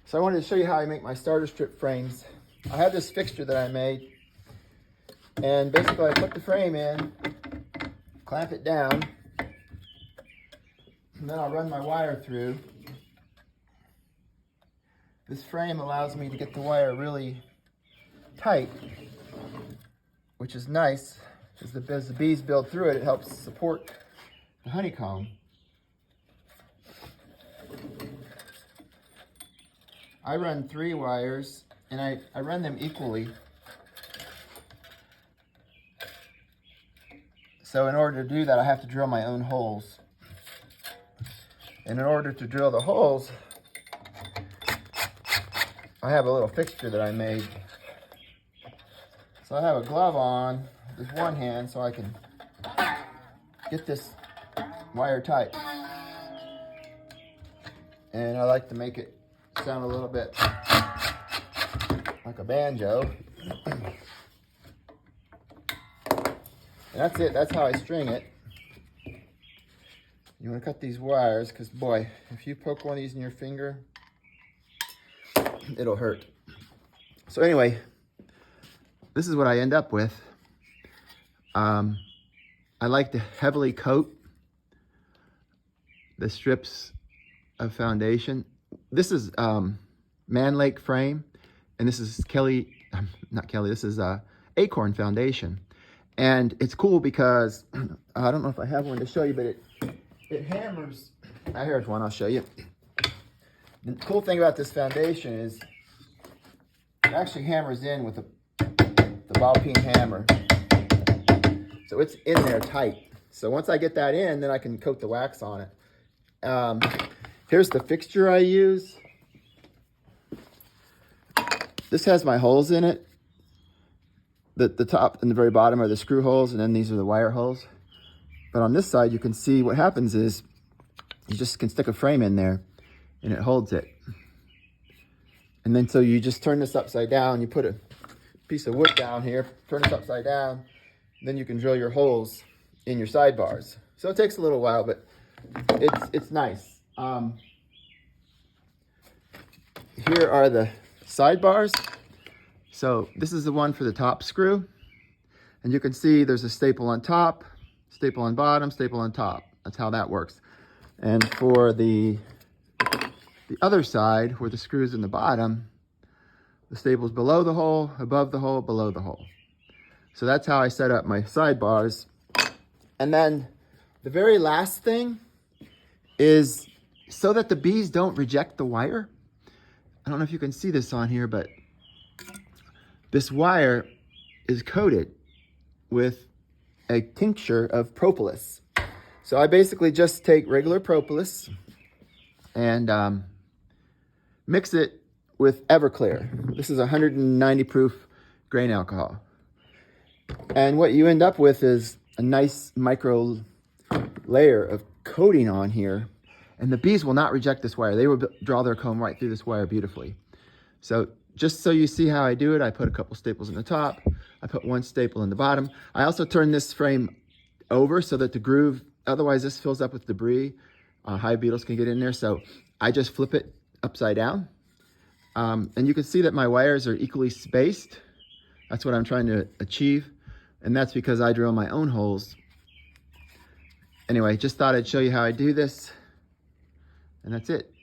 So I wanted to show you how I make my starter strip frames. I have this fixture that I made, and basically I put the frame in, clamp it down, and then I'll run my wire through. This frame allows me to get the wire really tight, which is nice. As the bees build through it, it helps support the honeycomb. I run 3 wires, and I run them equally. So in order to do that, I have to drill my own holes. And in order to drill the holes, I have a little fixture that I made. So I have a glove on with one hand so I can get this wire tight. And I like to make it sound a little bit like a banjo. And that's it, that's how I string it. You want to cut these wires because, boy, if you poke one of these in your finger, it'll hurt. So anyway, this is what I end up with. I like to heavily coat the strips of foundation. This is Man Lake frame, and this is this is Acorn foundation. And it's cool because, I don't know if I have one to show you, but it hammers. Here's one, I'll show you. The cool thing about this foundation is it actually hammers in with the ball peen hammer. So it's in there tight. So once I get that in, then I can coat the wax on it. Here's the fixture I use. This has my holes in it. The top and the very bottom are the screw holes, and then these are the wire holes. But on this side, you can see what happens is you just can stick a frame in there and it holds it. And then so you just turn this upside down, you put a piece of wood down here, turn this upside down, then you can drill your holes in your sidebars. So it takes a little while, but it's nice. Here are the sidebars. So this is the one for the top screw. And you can see there's a staple on top, staple on bottom, staple on top. That's how that works. And for the other side, where the screw's in the bottom, the staple's below the hole, above the hole, below the hole. So that's how I set up my sidebars. And then the very last thing is so that the bees don't reject the wire. I don't know if you can see this on here, but this wire is coated with a tincture of propolis. So I basically just take regular propolis and mix it with Everclear. This is 190 proof grain alcohol. And what you end up with is a nice micro layer of coating on here. And the bees will not reject this wire. They will draw their comb right through this wire beautifully. So just so you see how I do it, I put a couple staples in the top. I put one staple in the bottom. I also turn this frame over so that the groove, otherwise this fills up with debris. Hive beetles can get in there. So I just flip it upside down. And you can see that my wires are equally spaced. That's what I'm trying to achieve. And that's because I drill my own holes. Anyway, just thought I'd show you how I do this. And that's it.